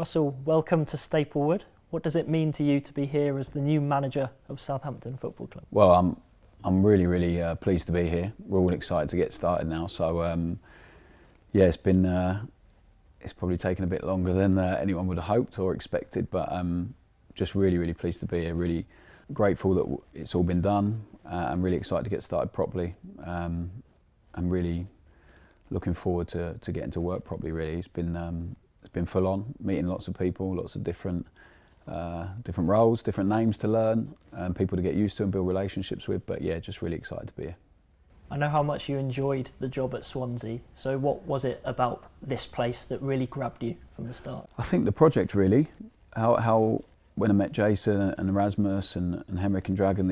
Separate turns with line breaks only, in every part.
Russell, welcome to Staplewood. What does it mean to you to be here as the new manager of Southampton Football Club?
Well, I'm really pleased to be here. We're all excited to get started now. So yeah, it's probably taken a bit longer than anyone would have hoped or expected, but just really pleased to be here. Really grateful that it's all been done. I'm really excited to get started properly. I'm really looking forward to getting to work properly. Really, it's been full on, meeting lots of people, lots of different roles, different names to learn, and people to get used to and build relationships with. But yeah, just really excited to be here.
I know how much you enjoyed the job at Swansea, so what was it about this place that really grabbed you from the start?
I think the project really, how when I met Jason and Erasmus and Henrik and Dragon,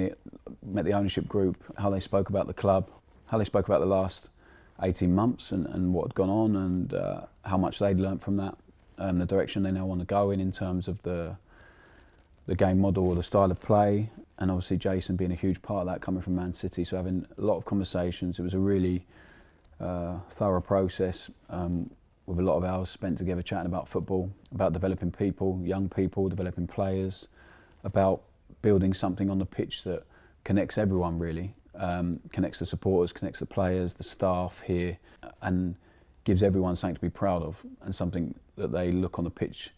met the ownership group, how they spoke about the club, how they spoke about the last 18 months and what had gone on, and how much they'd learnt from that, the direction they now want to go in terms of the game model or the style of play, and obviously Jason being a huge part of that, coming from Man City. So having a lot of conversations. It was a really thorough process with a lot of hours spent together chatting about football, about developing people, young people, developing players, about building something on the pitch that connects everyone really, connects the supporters, connects the players, the staff here, and gives everyone something to be proud of and something that they look on the pitch.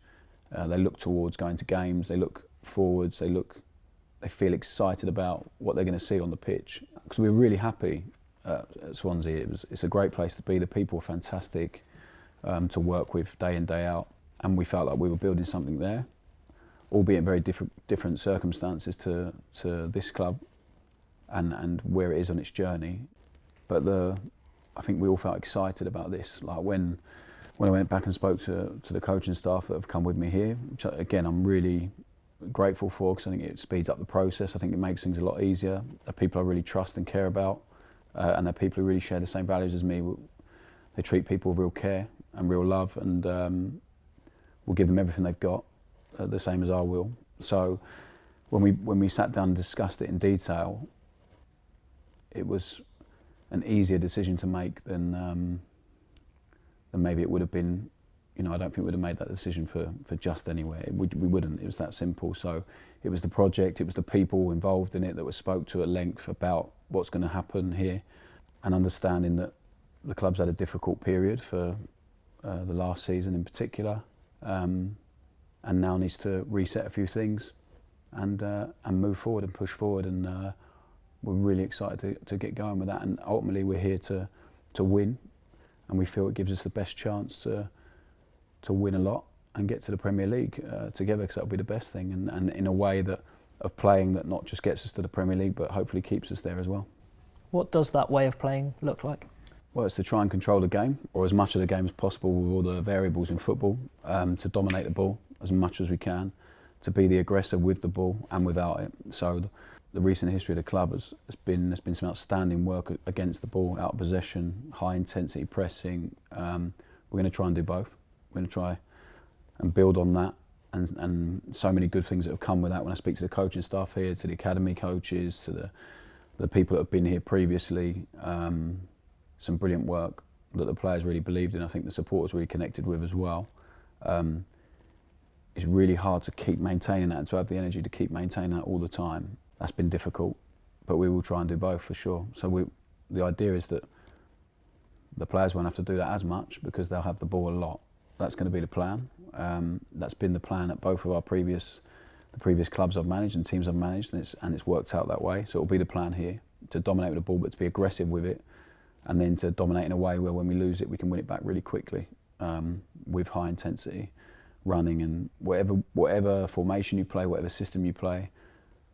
They look towards going to games, they look forwards, they feel excited about what they're going to see on the pitch. Because we were really happy at Swansea. It's a great place to be. The people were fantastic to work with day in, day out. And we felt like we were building something there, albeit in very different circumstances to this club and where it is on its journey. But I think we all felt excited about this. Like when I went back and spoke to the coaching staff that have come with me here, which again I'm really grateful for, because I think it speeds up the process. I think it makes things a lot easier. The people I really trust and care about, and they're people who really share the same values as me. They treat people with real care and real love, and will give them everything they've got, the same as I will. So when we sat down and discussed it in detail, it was an easier decision to make than maybe it would have been. You know, I don't think we'd have made that decision for just anywhere. We wouldn't. It was that simple. So it was the project, it was the people involved in it that were spoke to at length about what's going to happen here, and understanding that the club's had a difficult period for the last season in particular, and now needs to reset a few things and move forward and push forward. And we're really excited to get going with that. And ultimately, we're here to win, and we feel it gives us the best chance to win a lot and get to the Premier League together, because that'll be the best thing, and in a way of playing that not just gets us to the Premier League but hopefully keeps us there as well.
What does that way of playing look like?
Well, it's to try and control the game, or as much of the game as possible with all the variables in football, to dominate the ball as much as we can, to be the aggressor with the ball and without it. So the recent history of the club has been some outstanding work against the ball, out of possession, high intensity pressing. We're going to try and do both. We're going to try and build on that, and so many good things that have come with that. When I speak to the coaching staff here, to the academy coaches, to the people that have been here previously, some brilliant work that the players really believed in. I think the supporters really connected with as well. It's really hard to keep maintaining that and to have the energy to keep maintaining that all the time. That's been difficult, but we will try and do both for sure. So the idea is that the players won't have to do that as much, because they'll have the ball a lot. That's going to be the plan. That's been the plan at both of the previous clubs I've managed and teams I've managed, and it's worked out that way. So it'll be the plan here, to dominate with the ball, but to be aggressive with it, and then to dominate in a way where when we lose it, we can win it back really quickly, with high intensity running. And whatever formation you play, whatever system you play,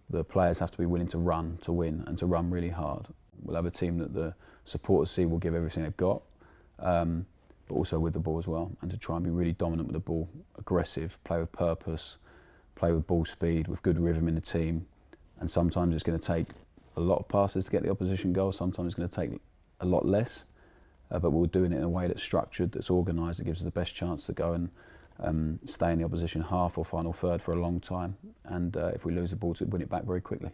the players have to be willing to run to win, and to run really hard. We'll have a team that the supporters see will give everything they've got, but also with the ball as well, and to try and be really dominant with the ball, aggressive, play with purpose, play with ball speed, with good rhythm in the team. And sometimes it's going to take a lot of passes to get the opposition goal, sometimes it's going to take a lot less, but we're doing it in a way that's structured, that's organised, that gives us the best chance to go and stay in the opposition half or final third for a long time, and if we lose the ball, to win it back very quickly.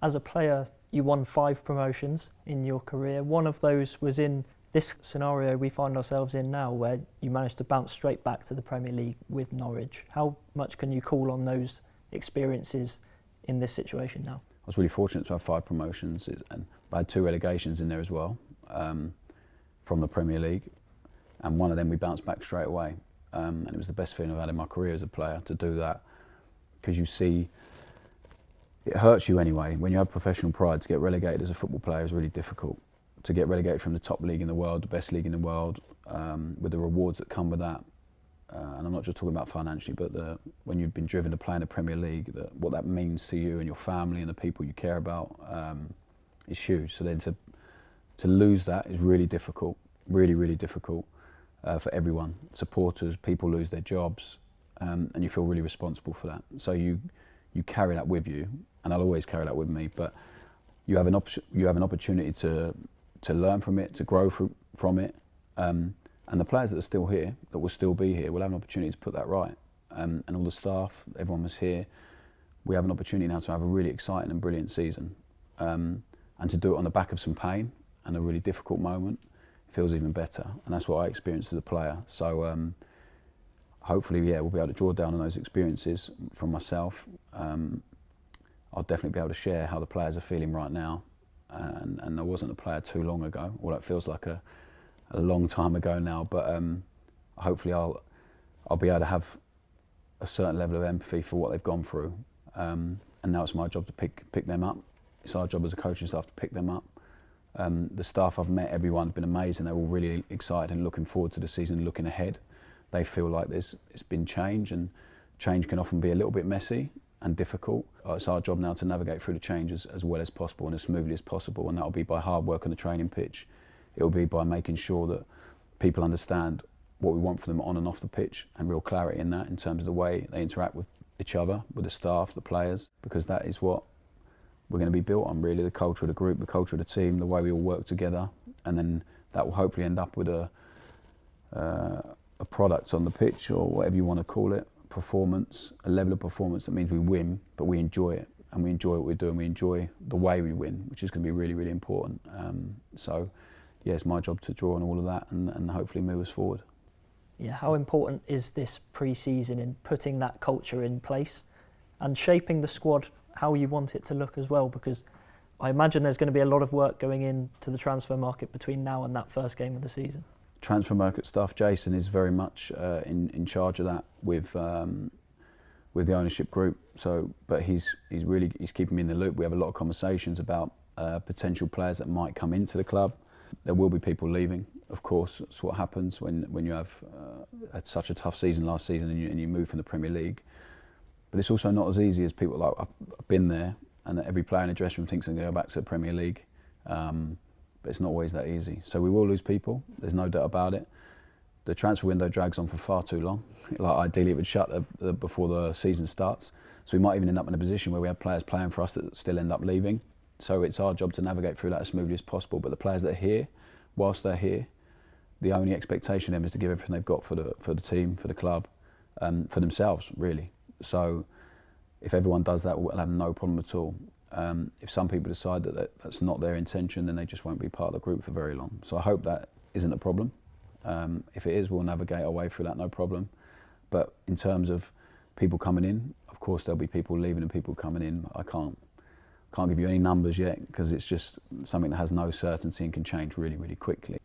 As a player, you won 5 promotions in your career. One of those was in This scenario we find ourselves in now, where you managed to bounce straight back to the Premier League with Norwich, how much can you call on those experiences in this situation now?
I was really fortunate to have 5 promotions, and I had 2 relegations in there as well, from the Premier League, and one of them we bounced back straight away, and it was the best feeling I've had in my career as a player to do that, because you see, it hurts you anyway. When you have professional pride, to get relegated as a football player is really difficult. To get relegated from the top league in the world, the best league in the world, with the rewards that come with that, and I'm not just talking about financially, but when you've been driven to play in the Premier League, what that means to you and your family and the people you care about is huge. So then to lose that is really difficult, really, really difficult for everyone. Supporters, people lose their jobs, and you feel really responsible for that. So you carry that with you, and I'll always carry that with me, but you have an opportunity to learn from it, to grow from it, and the players that are still here, that will still be here, will have an opportunity to put that right. And all the staff, everyone was here. We have an opportunity now to have a really exciting and brilliant season, and to do it on the back of some pain and a really difficult moment. It feels even better, and that's what I experienced as a player. So hopefully, yeah, we'll be able to draw down on those experiences from myself. I'll definitely be able to share how the players are feeling right now. And I wasn't a player too long ago. Well, that feels like a long time ago now. But hopefully, I'll be able to have a certain level of empathy for what they've gone through. And now it's my job to pick them up. It's our job as a coaching staff to pick them up. The staff I've met, everyone's been amazing. They're all really excited and looking forward to the season, looking ahead. They feel like it's been change, and change can often be a little bit messy and difficult. It's our job now to navigate through the changes as well as possible and as smoothly as possible, and that'll be by hard work on the training pitch. It'll be by making sure that people understand what we want from them on and off the pitch, and real clarity in that in terms of the way they interact with each other, with the staff, the players, because that is what we're going to be built on, really, the culture of the group, the culture of the team, the way we all work together, and then that will hopefully end up with a product on the pitch, or whatever you want to call it, performance, a level of performance that means we win, but we enjoy it, and we enjoy what we do, and we enjoy the way we win, which is going to be really, really important. So, yeah, it's my job to draw on all of that and hopefully move us forward.
Yeah, how important is this pre-season in putting that culture in place and shaping the squad how you want it to look as well? Because I imagine there's going to be a lot of work going into the transfer market between now and that first game of the season.
Transfer market stuff, Jason is very much in charge of that with the ownership group. So, but he's keeping me in the loop. We have a lot of conversations about potential players that might come into the club. There will be people leaving, of course. That's what happens when you have had such a tough season last season and you move from the Premier League. But it's also not as easy as people like. I've been there, and every player in the dressing room thinks they're going to go back to the Premier League. But it's not always that easy. So we will lose people, there's no doubt about it. The transfer window drags on for far too long. Like, ideally it would shut before the season starts. So we might even end up in a position where we have players playing for us that still end up leaving. So it's our job to navigate through that as smoothly as possible. But the players that are here, whilst they're here, the only expectation of them is to give everything they've got for the team, for the club, for themselves, really. So if everyone does that, we'll have no problem at all. If some people decide that that's not their intention, then they just won't be part of the group for very long. So I hope that isn't a problem. If it is, we'll navigate our way through that, no problem. But in terms of people coming in, of course there'll be people leaving and people coming in. I can't give you any numbers yet, because it's just something that has no certainty and can change really, really quickly.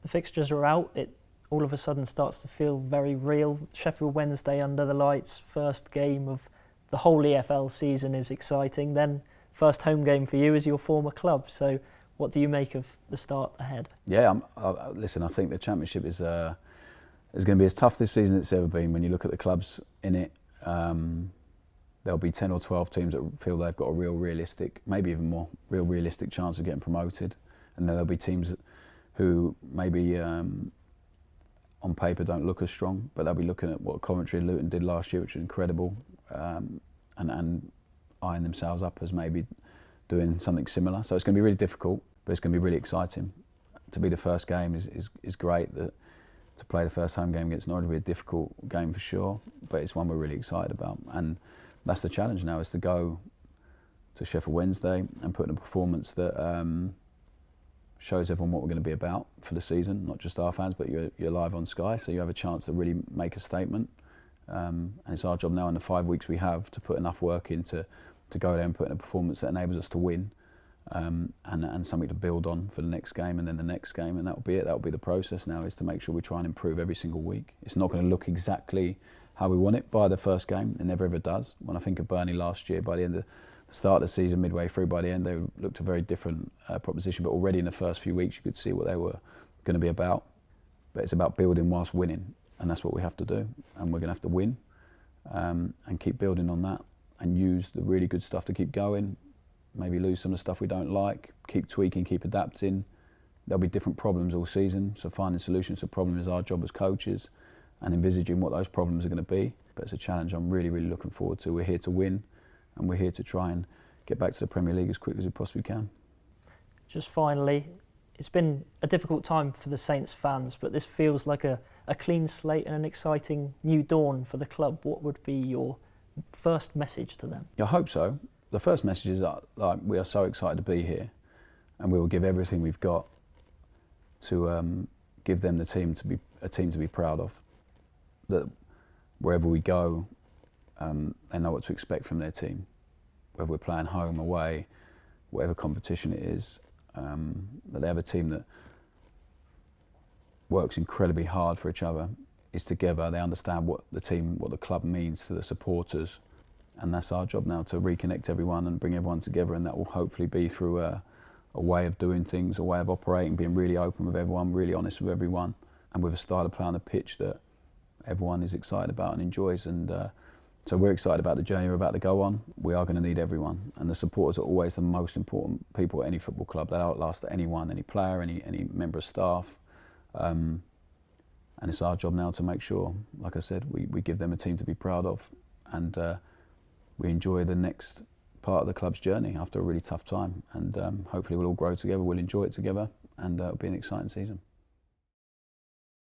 The fixtures are out. It all of a sudden starts to feel very real. Sheffield Wednesday under the lights, first game of the whole EFL season is exciting. Then first home game for you is your former club. So what do you make of the start ahead?
Yeah, listen, I think the Championship is going to be as tough this season as it's ever been. When you look at the clubs in it, there'll be 10 or 12 teams that feel they've got a realistic, maybe even more, realistic chance of getting promoted. And then there'll be teams who maybe on paper don't look as strong, but they'll be looking at what Coventry and Luton did last year, which is incredible, and eyeing themselves up as maybe doing something similar. So it's going to be really difficult, but it's going to be really exciting. To be the first game is great. To play the first home game against Norwich will be a difficult game for sure, but it's one we're really excited about. And that's the challenge now, is to go to Sheffield Wednesday and put in a performance that shows everyone what we're going to be about for the season, not just our fans, but you're live on Sky, so you have a chance to really make a statement. And it's our job now in the 5 weeks we have to put enough work in to go there and put in a performance that enables us to win, and something to build on for the next game and then the next game, and that will be it. That will be the process now, is to make sure we try and improve every single week. It's not going to look exactly how we want it by the first game. It never ever does. When I think of Burnley last year, by the end of the start of the season, midway through, by the end, they looked a very different proposition, but already in the first few weeks you could see what they were going to be about. But it's about building whilst winning, and that's what we have to do, and we're going to have to win, and keep building on that, and use the really good stuff to keep going, maybe lose some of the stuff we don't like, keep tweaking, keep adapting. There'll be different problems all season, so finding solutions to problems is our job as coaches, and envisaging what those problems are going to be. But it's a challenge I'm really, really looking forward to. We're here to win, and we're here to try and get back to the Premier League as quickly as we possibly can.
Just finally, it's been a difficult time for the Saints fans, but this feels like a clean slate and an exciting new dawn for the club. What would be your first message to them?
I hope so. The first message is that we are so excited to be here, and we will give everything we've got to give them a team to be proud of. That wherever we go, they know what to expect from their team. Whether we're playing home, away, whatever competition it is, that they have a team that works incredibly hard for each other, is together. They understand what the club means to the supporters, and that's our job now, to reconnect everyone and bring everyone together, and that will hopefully be through a way of doing things, a way of operating, being really open with everyone, really honest with everyone, and with a style of play on the pitch that everyone is excited about and enjoys. And so we're excited about the journey we're about to go on. We are going to need everyone, and the supporters are always the most important people at any football club. They outlast anyone, any player, any member of staff. And it's our job now to make sure, like I said, we give them a team to be proud of, and we enjoy the next part of the club's journey after a really tough time. And hopefully we'll all grow together, we'll enjoy it together, and it'll be an exciting season.